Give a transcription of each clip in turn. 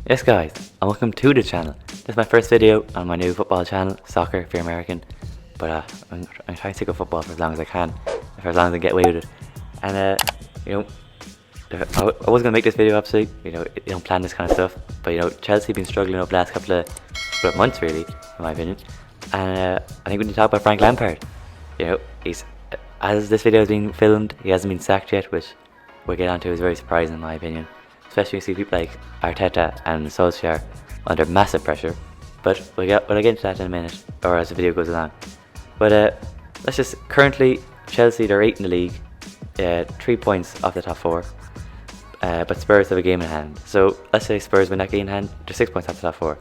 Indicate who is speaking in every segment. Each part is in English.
Speaker 1: Yes guys, and welcome to the channel. This is my first video on my new football channel, Soccer if you're American. But I'm trying to stick with football for as long as I can, for as long as I get away with it. And I was gonna make this video obviously, you don't plan this kind of stuff. But Chelsea been struggling over the last couple of months really, in my opinion. And I think we need to talk about Frank Lampard. He's, as this video is being filmed, he hasn't been sacked yet, which we'll get onto is very surprising in my opinion. Especially when you see people like Arteta and Solskjaer under massive pressure. But we'll get into that in a minute, or as the video goes along. But let's just, currently Chelsea, they're 8th in the league, 3 points off the top 4. But Spurs have a game in hand. So let's say Spurs win that game in hand, they're 6 points off the top 4.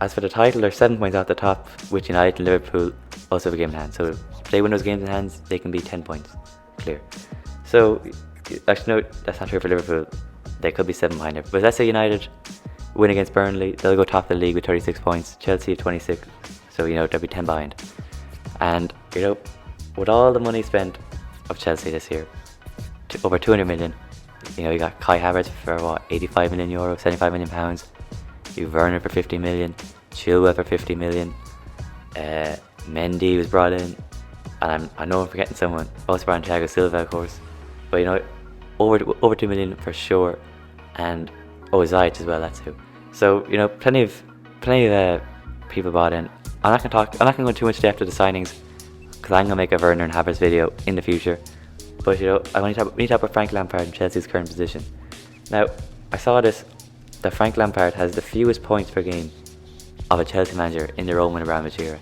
Speaker 1: As for the title, they're 7 points off the top, with United and Liverpool also have a game in hand. So if they win those games in hand, they can be 10 points clear. So actually no, that's not true for Liverpool. They could be 7 behind it. But let's say United win against Burnley, they'll go top of the league with 36 points. Chelsea at 26, so they'll be 10 behind. And with all the money spent of Chelsea this year, over 200 million. You got Kai Havertz for what, 85 million euro, 75 million pounds. You've Werner for 50 million, Chilwell for 50 million. Mendy was brought in, and I know I'm forgetting someone. Also brought in Thiago Silva, of course. But over 2 million for sure, and Ziyech as well. That's who. So plenty of people bought in. I'm not gonna go too much depth of the signings, because I'm gonna make a Werner and Havertz video in the future. But I want to talk about Frank Lampard and Chelsea's current position. Now I saw that Frank Lampard has the fewest points per game of a Chelsea manager in the Roman Abramovich era.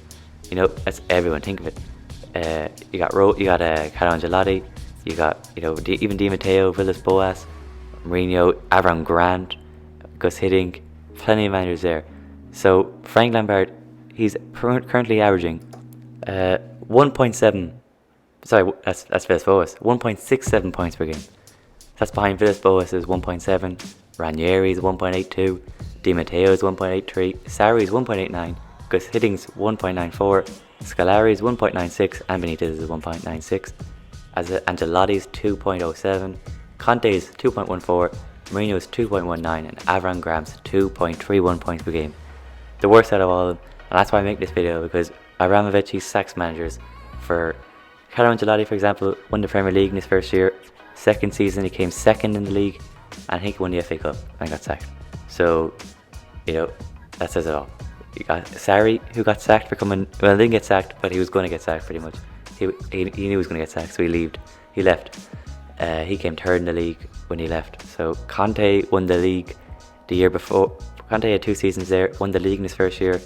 Speaker 1: That's everyone. Think of it. You got Carlo Ancelotti. You got even Di Matteo, Villas-Boas, Mourinho, Avram Grant, Gus Hiddink, plenty of managers there. So Frank Lampard, he's currently averaging 1.7. Sorry, that's Villas-Boas. 1.67 points per game. That's behind Villas-Boas' 1.7, Ranieri's 1.82, Di Matteo's 1.83, Sarri's 1.89, Gus Hiddink's 1.94, Scolari's 1.96, and Benitez's 1.96. As Ancelotti's 2.07, Conte's 2.14, Mourinho's 2.19, and Avram Grant's 2.31 points per game. The worst out of all of them, and that's why I make this video, because Abramovich, he sacks managers. For Carlo Ancelotti, for example, won the Premier League in his first year. Second season, he came second in the league, and I think he won the FA Cup and got sacked. So, that says it all. You got Sarri, who got sacked for coming. Well, didn't get sacked, but he was going to get sacked pretty much. He knew he was going to get sacked, so he left. He came third in the league when he left. So Conte won the league the year before. Conte had 2 seasons there, won the league in his first year,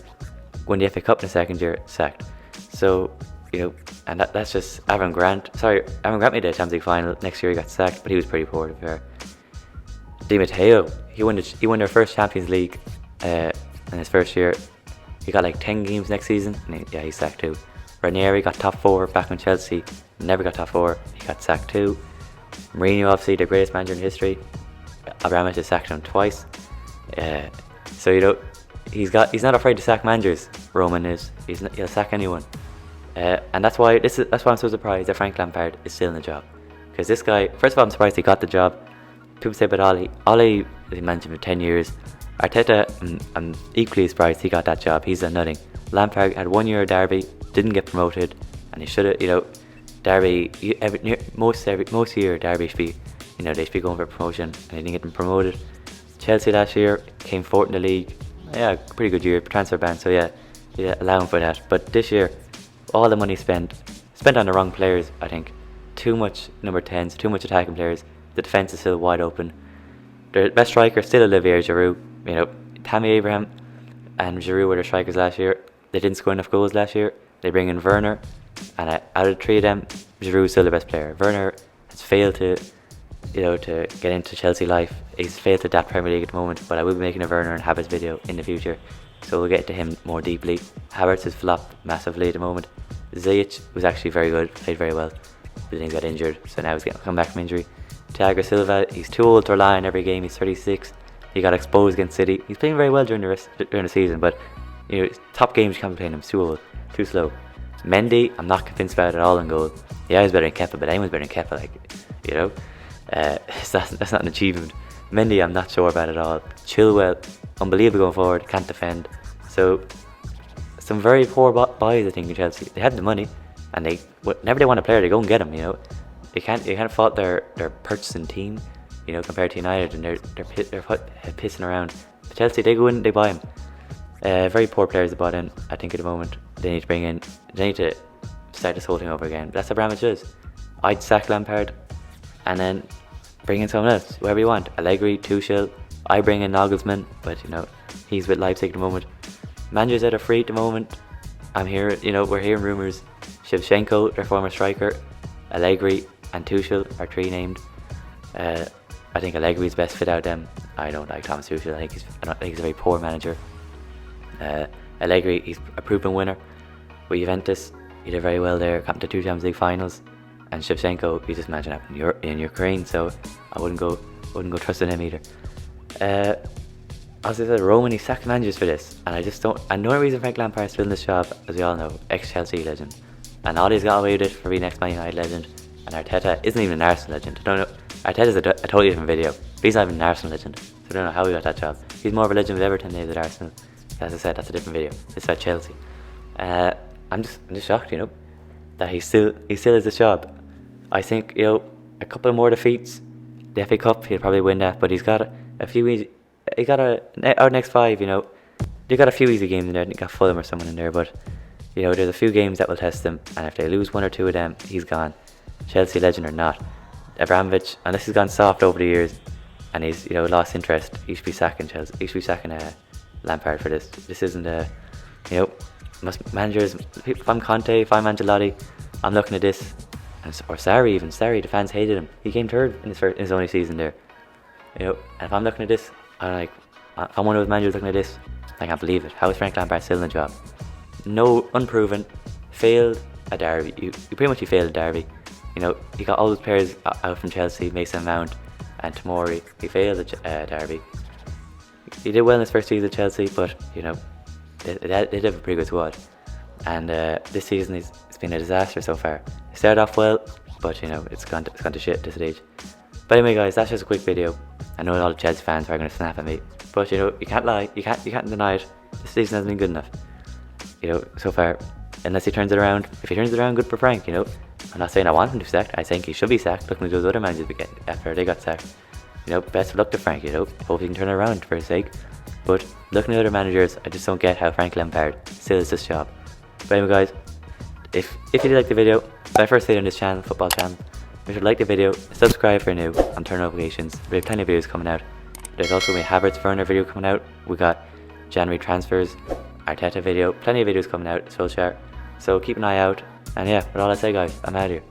Speaker 1: won the FA Cup in his second year, sacked. So and that's just Avram Grant. Sorry, Avram Grant made the Champions League final. Next year he got sacked, but he was pretty poor to be fair. Di Matteo, he won their first Champions League in his first year. He got like 10 games next season, and he's sacked too. Ranieri got top 4 back when Chelsea, never got top 4. He got sacked too. Mourinho, obviously the greatest manager in history. Abramovich has sacked him twice. So he's not afraid to sack managers. Roman is. He'll sack anyone. And that's why I'm so surprised that Frank Lampard is still in the job. Because this guy, first of all, I'm surprised he got the job. People say about Ole has been managing for 10 years. Arteta, I'm equally surprised he got that job. He's done nothing. Lampard had 1 year at Derby, didn't get promoted, and he should have. Derby most year Derby should be, they should be going for promotion, and they didn't get them promoted. Chelsea last year came 4th in the league. Yeah, pretty good year, transfer ban. So yeah, allow him for that. But this year, all the money spent on the wrong players. I think too much number 10s, too much attacking players. The defense is still wide open. Their best striker is still Olivier Giroud. Tammy Abraham and Giroud were their strikers last year. They didn't score enough goals last year. They bring in Werner, and out of the 3 of them, Giroud is still the best player. Werner has failed to get into Chelsea life. He's failed to adapt Premier League at the moment, but I will be making a Werner and Havertz video in the future, so we'll get to him more deeply. Havertz has flopped massively at the moment. Ziyech was actually very good, played very well, but then he got injured, so now he's getting come back from injury. Thiago Silva, he's too old to rely on every game. He's 36. He got exposed against City. He's playing very well during the season, but top games you can't be playing him. Too old, too slow. Mendy, I'm not convinced about it at all in goal. Yeah, he's better than Kepa, but anyone's better than Kepa. That's not an achievement. Mendy, I'm not sure about at all. Chilwell, unbelievable going forward, can't defend. So some very poor buys, I think, in Chelsea. They had the money, and whenever they want a player, they go and get him. You know, you can't fault their purchasing team. You know, compared to United, and they're pissing around. But Chelsea, they go in, they buy him. Very poor players they bought in. I think at the moment they need to start this whole thing over again. But that's what Abramovich does. I'd sack Lampard, and then bring in someone else, whoever you want. Allegri, Tuchel. I bring in Nagelsmann, but you know he's with Leipzig at the moment. Managers that are free at the moment. I'm here. You know, we're hearing rumours. Shevchenko, their former striker, Allegri, and Tuchel are three named. I think Allegri's best fit out of them. I don't like Thomas Tuchel. I think he's a very poor manager. Allegri, he's a proven winner with Juventus. He did very well there, got to 2 Champions League finals. And Shevchenko, he's just managing up in Ukraine, so I wouldn't go trusting him either. As I said, Roman, he sacked managers for this, and I just don't. And no reason Frank Lampard is still in this job, as we all know, ex-Chelsea legend, and all he's got away with it for being ex-Man United legend. And Arteta isn't even an Arsenal legend. I don't know. Arteta's a totally different video. But he's not even an Arsenal legend, so I don't know how he got that job. He's more of a legend with Everton than he is at Arsenal. As I said, that's a different video. It's about Chelsea. I'm just shocked, you know, that he still has this job. I think, you know, a couple more defeats, the FA Cup, he'll probably win that. But he's got a few easy. He got our next 5, you know. They got a few easy games in there. They got Fulham or someone in there, but you know, there's a few games that will test him, and if they lose 1 or 2 of them, he's gone. Chelsea legend or not, Abramovich, and this has gone soft over the years, and he's, you know, lost interest. He should be sacking Chelsea. He should be sacking Lampard for this. This isn't you know, managers. If I'm Conte, if I'm Ancelotti, I'm looking at this, or Sarri, the fans hated him. He came third in his only season there. You know, and if I'm looking at this, I'm like, if I'm one of those managers looking at this, I can't believe it. How is Frank Lampard still in the job? No, unproven, failed at Derby. You pretty much failed at Derby. You know, he got all those players out from Chelsea, Mason Mount and Tomori. He failed at Derby. He did well in his first season at Chelsea, but you know, they did have a pretty good squad. And this season it's been a disaster so far. It started off well, but you know, it's gone to shit at this stage. But anyway, guys, that's just a quick video. I know all the Chelsea fans are going to snap at me, but you know, you can't lie, you can't deny it. This season hasn't been good enough, you know, so far. Unless he turns it around. If he turns it around, good for Frank, you know. I'm not saying I want him to be sacked. I think he should be sacked. Looking at those other managers after they got sacked, you know, best of luck to Frank. You know, hope he can turn it around for his sake. But looking at other managers, I just don't get how Frank Lampard still has this job. But anyway, guys, if you did like the video, my first video on this channel, football channel, make sure to like the video, subscribe for new, and turn notifications. We have plenty of videos coming out. There's also a Havertz Werner video coming out. We got January transfers, Arteta video, plenty of videos coming out. So keep an eye out. And yeah, that's all I say, guys. I'm out of here.